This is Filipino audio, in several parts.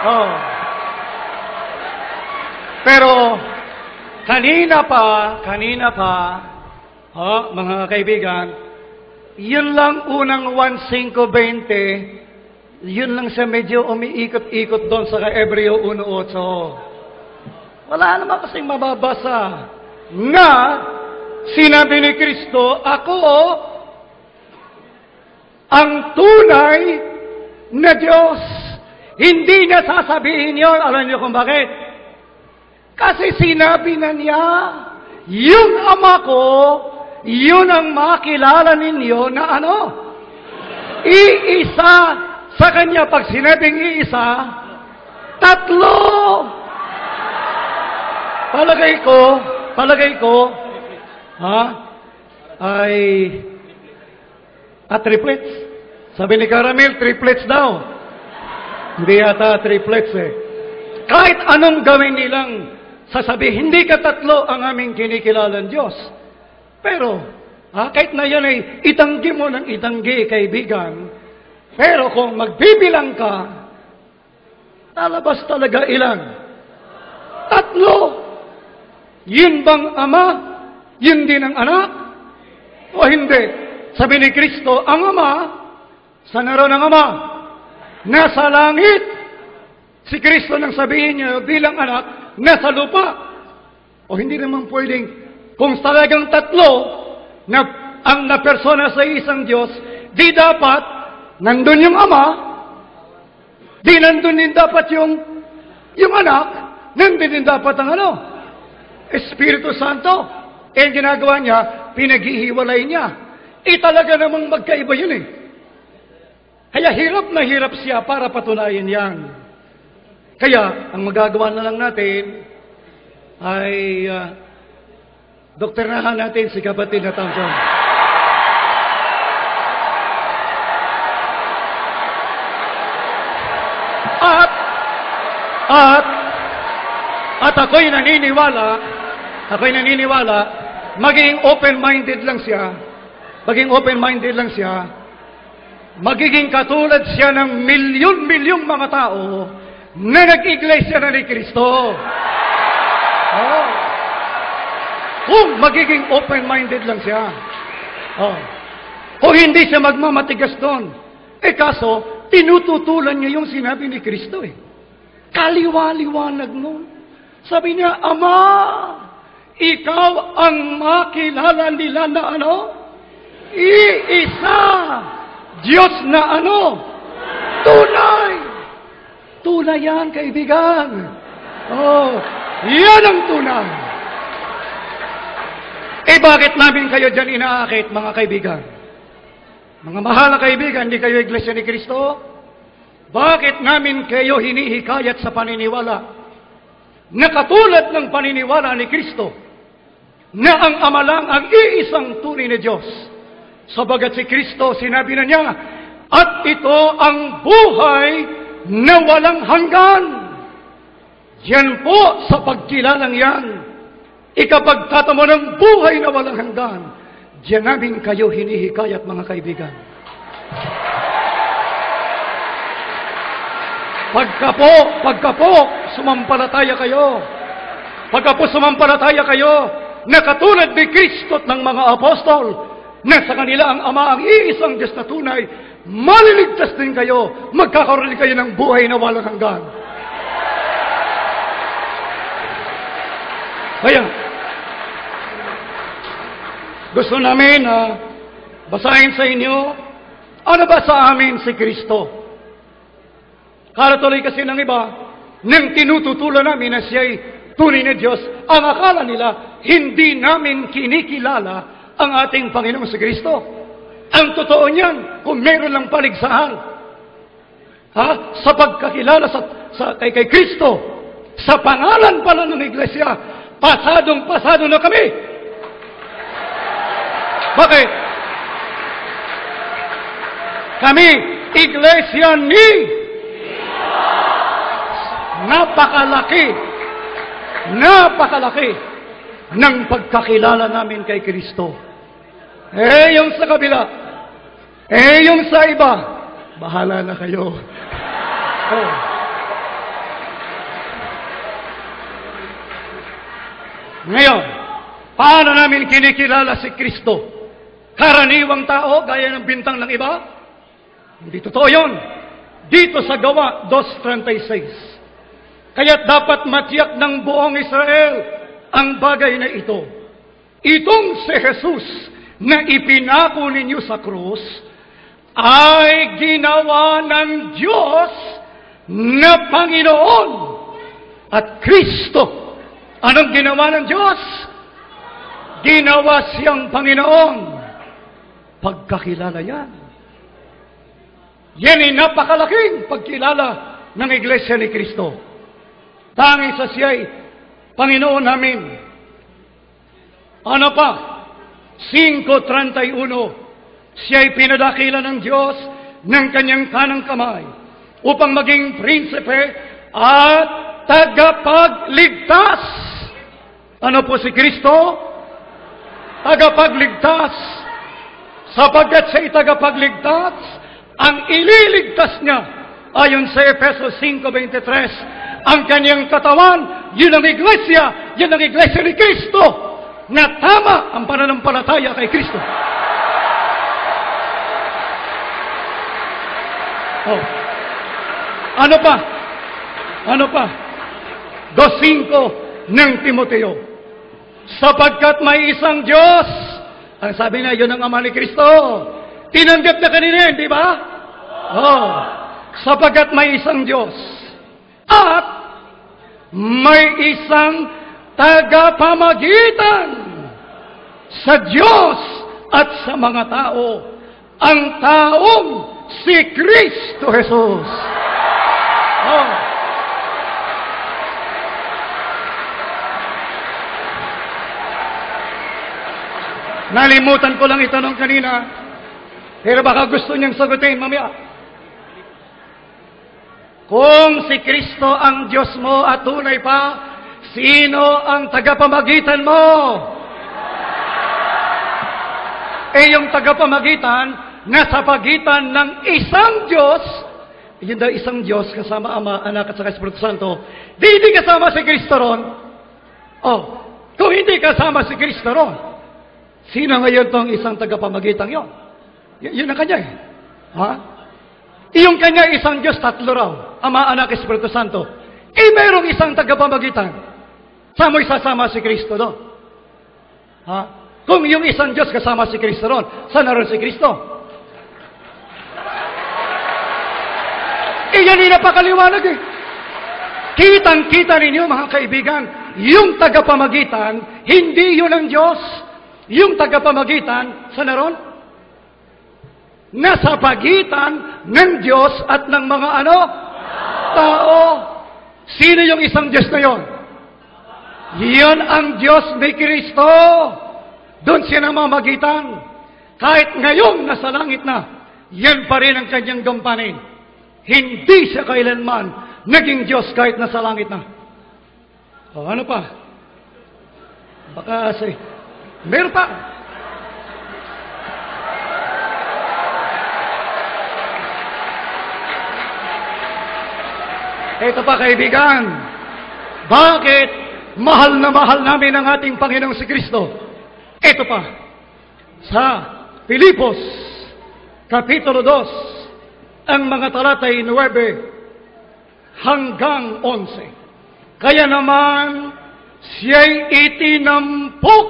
Oh. Pero, kanina pa, mga kaibigan, yun lang unang 1:5:20, yun lang siya medyo umiikot-ikot doon sa Hebreo 1:8. Wala naman kasing mababasa na sinabi ni Kristo, ako ang tunay na Diyos. Hindi niya sasabihin yun. Alam niyo kung bakit? Kasi sinabi na niya, yung Ama ko, yun ang makilala ninyo na ano? Iisa. Sa kanya, pag sinabing iisa, tatlo. Palagay ko, ay, triplets. Sabi ni Caramel, triplets daw. Hindi yata triplets eh. Kahit anong gawin nilang sasabihin, hindi ka tatlo ang aming kinikilalang Diyos. Pero, kahit na yan ay itanggi mo ng itanggi, kaibigan, pero kung magbibilang ka, talabas talaga ilan? Tatlo. Yun bang Ama? Yun din ang anak? O hindi? Sabi ni Kristo, ang Ama, saan naroon ang Ama? Nasa langit. Si Kristo nang sabihin niya bilang anak, nasa lupa. O hindi naman pwedeng, kung talagang tatlo, na ang napersona sa isang Diyos, di dapat, nandun yung Ama, di nandun din dapat yung anak, nandun din dapat ang ano? Espiritu Santo. Eh, ginagawa niya, pinaghihiwalay niya. Talaga namang magkaiba yun eh. Kaya hirap na hirap siya para patunayan yan. Kaya, ang magagawa na lang natin ay doktorahan natin si kapatid na Thompson. At ako'y naniniwala, maging open-minded lang siya, magiging katulad siya ng milyon-milyong mga tao na nag-iglesia na ni Kristo. Kung magiging open-minded lang siya. Kung hindi siya magmamatigas doon. Kaso, tinututulan niya yung sinabi ni Kristo eh. Kaliwa-liwanag nun. Sabi niya, Ama, ikaw ang makilala nila na ano? Iisa. Diyos na ano? Tunay. Tunay yan, kaibigan. Yan ang tunay. Bakit namin kayo dyan inaakit, mga kaibigan? Mga mahal na kaibigan, hindi kayo iglesia ni Kristo? Bakit namin kayo hinihikayat sa paniniwala na katulad ng paniniwala ni Kristo na ang Ama lang ang iisang tunay na Diyos? Sabagat si Kristo, sinabi na niya, at ito ang buhay na walang hanggan. Yan po sa pagkilalang yan. Ikapagtatamo ng buhay na walang hanggan. Diyan namin kayo hinihikayat, mga kaibigan. Pagka po, sumampalataya kayo, na katulad ni Kristo at ng mga apostol, na sa kanila ang Ama ang iisang Diyos na tunay, maliligtas din kayo, magkakaroon din kayo ng buhay na walang hanggan. Kaya, gusto namin basahin sa inyo, ano ba sa amin si Kristo? Karatuloy kasi ng iba, nang tinututulan namin na siya'y tunay na Diyos, ang akala nila, hindi namin kinikilala ang ating Panginoong si Kristo. Ang totoo niyan, kung meron lang paligsahan, sa pagkakilala kay Kristo, sa pangalan pala ng Iglesia, pasadong-pasado na kami. Bakit? Kami, Iglesia ni napakalaki ng pagkakilala namin kay Kristo. Yung sa kabila, yung sa iba, bahala na kayo. Ngayon, paano namin kinikilala si Kristo? Karaniwang tao, gaya ng bintang ng iba? Hindi totoo yun. Dito sa Gawa 2:36. Kaya't dapat matiyak ng buong Israel ang bagay na ito. Itong si Jesus na ipinako ninyo sa krus ay ginawa ng Diyos na Panginoon at Kristo. Anong ginawa ng Diyos? Ginawa siyang Panginoon. Pagkakilala yan. Yan ay napakalaking pagkilala ng Iglesia ni Kristo. Tanging sa siya'y Panginoon namin. Ano pa? 5:31. Siya'y pinadakila ng Diyos ng kanyang kanang kamay upang maging prinsipe at tagapagligtas. Ano po si Kristo? Tagapagligtas. Sapagkat siya'y tagapagligtas, ang ililigtas niya, ayon sa Efesos 5:23, ang kanyang katawan, yun ang iglesia, yun ang iglesia ni Kristo, na tama ang pananampalataya kay Kristo. Oh. Ano pa? Ano pa? 2:5 ng Timoteo. Sapagkat may isang Diyos, ang sabi na, yun ang Ama ni Kristo. Tinanggap na kanina, di ba? Oh. Sapagkat may isang Diyos. At may isang tagapamagitan sa Diyos at sa mga tao. Ang taong si Kristo Jesus. Oh. Nalimutan ko lang itanong kanina, pero baka gusto niyang sagutin mamaya. Kung si Kristo ang Diyos mo at tunay pa, sino ang tagapamagitan mo? Yung tagapamagitan, nasa pagitan ng isang Diyos, yun daw isang Diyos kasama Ama, Anak at saka Espiritu Santo. Hindi kasama si Kristo ron. Oh, kung hindi kasama si Kristo ron, sino ngayon tong isang tagapamagitan yon? Yun ang kanya eh. Ha? Yung kanya isang Diyos, tatlo raw. Ama, Anak, Espiritu Santo. Mayroong isang tagapamagitan. Saan mo isasama si Kristo doon? Ha? Kung yung isang Diyos kasama si Kristo doon, saan naroon si Kristo? Yan ay napakaliwanag eh. Kitang-kita ninyo mga kaibigan, yung tagapamagitan, hindi yun ang Diyos. Yung tagapamagitan, saan naroon? Nasa pagitan ng Diyos at ng mga ano? Tao. Sino yung isang Diyos na yon? Yan ang Diyos ni Kristo. Doon siya namamagitan. Kahit ngayon nasa langit na, yan pa rin ang kanyang gampanin. Hindi siya kailanman naging Diyos kahit nasa langit na. O ano pa? Baka meron pa. Ito pa kaibigan. Bakit mahal na mahal namin ang ating Panginoong si Kristo? Ito pa. Sa Filipos, Kapitulo 2, ang mga talatay 9 hanggang 11. Kaya naman, siya'y itinampok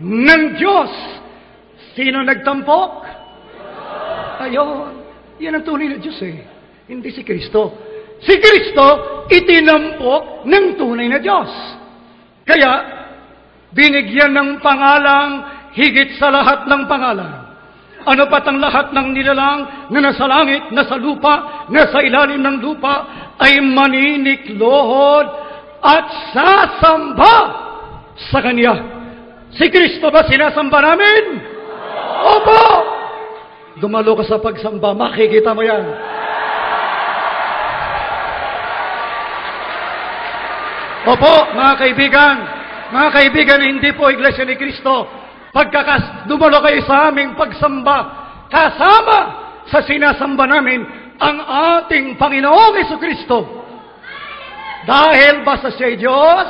ng Diyos. Sino nagtampok? Ayon. Yan ang tunay na Diyos eh. Hindi si Kristo. Si Kristo itinampok ng tunay na Diyos. Kaya, binigyan ng pangalang higit sa lahat ng pangalan. Ano pat ang lahat ng nilalang na nasa langit, nasa lupa, nasa ilalim ng lupa, ay maniniklohod at sasamba sa Kanya. Si Kristo ba sinasamba namin? Opo! Dumalo ka sa pagsamba, makikita mo yan. Opo, mga kaibigan na hindi po Iglesia ni Kristo, dumalo kayo sa aming pagsamba, kasama sa sinasamba namin ang ating Panginoong Jesucristo. Dahil basta siya Diyos,